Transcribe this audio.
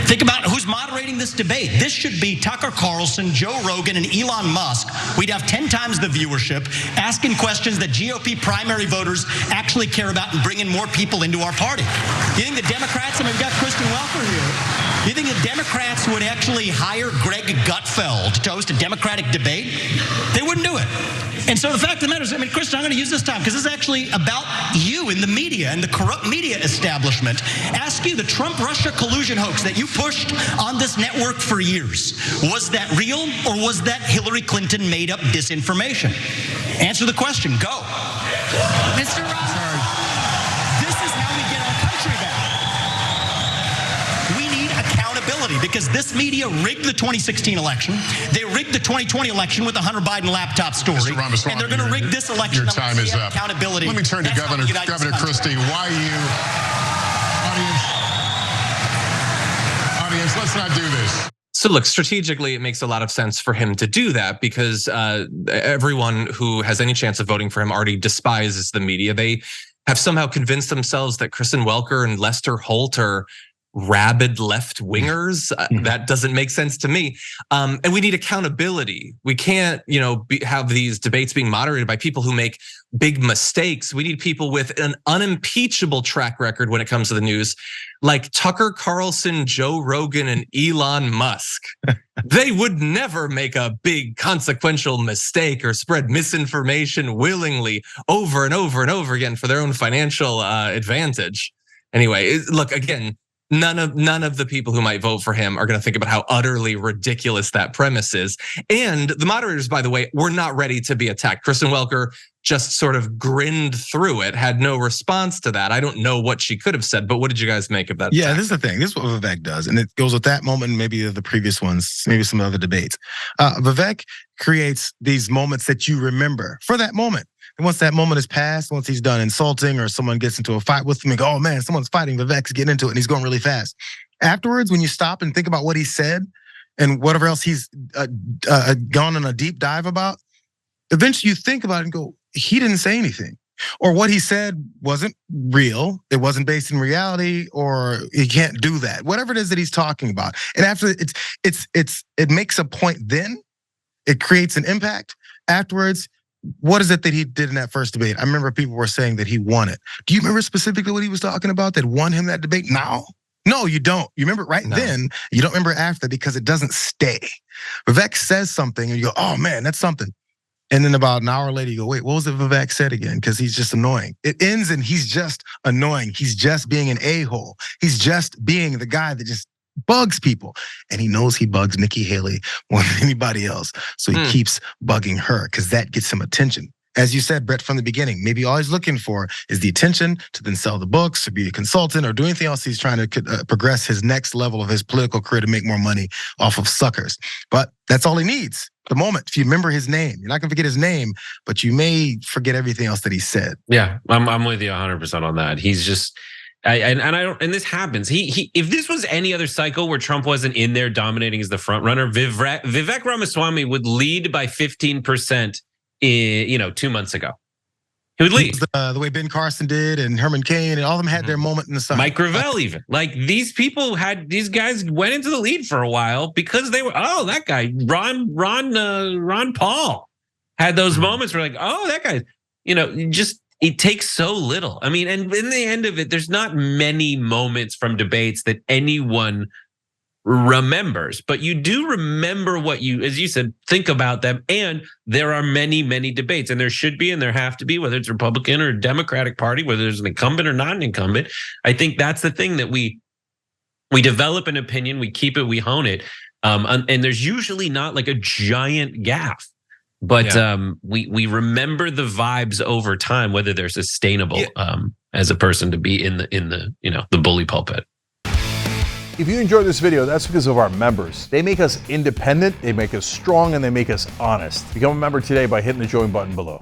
Think about who's moderating this debate. This should be Tucker Carlson, Joe Rogan, and Elon Musk. We'd have 10 times the viewership, asking questions that GOP primary voters actually care about and bringing more people into our party. You think the Democrats, I mean, we've got Kristen Welker here, you think the Democrats would actually hire Greg Gutfeld to host a Democratic debate? They wouldn't do it. And so the fact of the matter is, I mean, Kristen, I'm going to use this time because this is actually about you in the media and the corrupt media establishment. Ask you, the Trump-Russia collusion hoax that you pushed on this network for years, was that real or was that Hillary Clinton made up disinformation? Answer the question. Go. Mr. Ross. This is how we get our country back. We need accountability because this media rigged the 2016 election. They rigged the 2020 election with the Hunter Biden laptop story. Mr. Ramaswamy, and they're going to rig this election. Your time is up. Accountability. Let me turn to Governor Christie. Why you, audience, let's not do this. So look, strategically, it makes a lot of sense for him to do that because everyone who has any chance of voting for him already despises the media. They have somehow convinced themselves that Kristen Welker and Lester Holt are rabid left-wingers. That doesn't make sense to me. And we need accountability. We can't, have these debates being moderated by people who make big mistakes. We need people with an unimpeachable track record when it comes to the news, like Tucker Carlson, Joe Rogan, and Elon Musk. They would never make a big consequential mistake or spread misinformation willingly over and over and over again for their own financial advantage. Anyway, look, again, none of the people who might vote for him are going to think about how utterly ridiculous that premise is. And the moderators, by the way, were not ready to be attacked. Kristen Welker just sort of grinned through it, had no response to that. I don't know what she could have said, but what did you guys make of that? Yeah, attack? this is the thing. This is what Vivek does. And it goes with that moment, and maybe the previous ones, maybe some other debates. Vivek creates these moments that you remember for that moment. And once that moment is passed, once he's done insulting or someone gets into a fight with him and go, oh man, someone's fighting, Vivek's getting into it and he's going really fast. Afterwards, when you stop and think about what he said and whatever else he's gone on a deep dive about, eventually you think about it and go, he didn't say anything. Or what he said wasn't real, it wasn't based in reality, or he can't do that. Whatever it is that he's talking about. And after it makes a point then, it creates an impact. Afterwards, what is it that he did in that first debate? I remember people were saying that he won it. Do you remember specifically what he was talking about that won him that debate? No, you don't. You remember it then, you don't remember after because it doesn't stay. Vivek says something and you go, oh man, that's something. And then about an hour later, you go, wait, what was it Vivek said again? Because he's just annoying. It ends and he's just annoying. He's just being an a-hole. He's just being the guy that just bugs people. And he knows he bugs Nikki Haley more than anybody else. So he keeps bugging her because that gets him attention. As you said, Brett, from the beginning, maybe all he's looking for is the attention to then sell the books or be a consultant or do anything else he's trying to progress his next level of his political career to make more money off of suckers. But that's all he needs. The moment, if you remember his name, you're not gonna forget his name, but you may forget everything else that he said. Yeah, I'm with you 100% on that. He's just, and this happens. He if this was any other cycle where Trump wasn't in there dominating as the front runner, Vivek Ramaswamy would lead by 15%. 2 months ago, he would lead the way Ben Carson did, and Herman Cain, and all of them had their moment in the sun. Mike Gravel, even like these guys went into the lead for a while because they were that guy Ron Paul had those moments where like that guy, just it takes so little. I mean, and in the end of it, there's not many moments from debates that anyone remembers, but you do remember what you, as you said, think about them. And there are many, many debates, and there should be, and there have to be, whether it's Republican or Democratic Party, whether there's an incumbent or not an incumbent. I think that's the thing that we develop an opinion, we keep it, we hone it. And there's usually not like a giant gaffe, but we remember the vibes over time, whether they're sustainable as a person to be in the bully pulpit. If you enjoyed this video, that's because of our members. They make us independent, they make us strong, and they make us honest. Become a member today by hitting the join button below.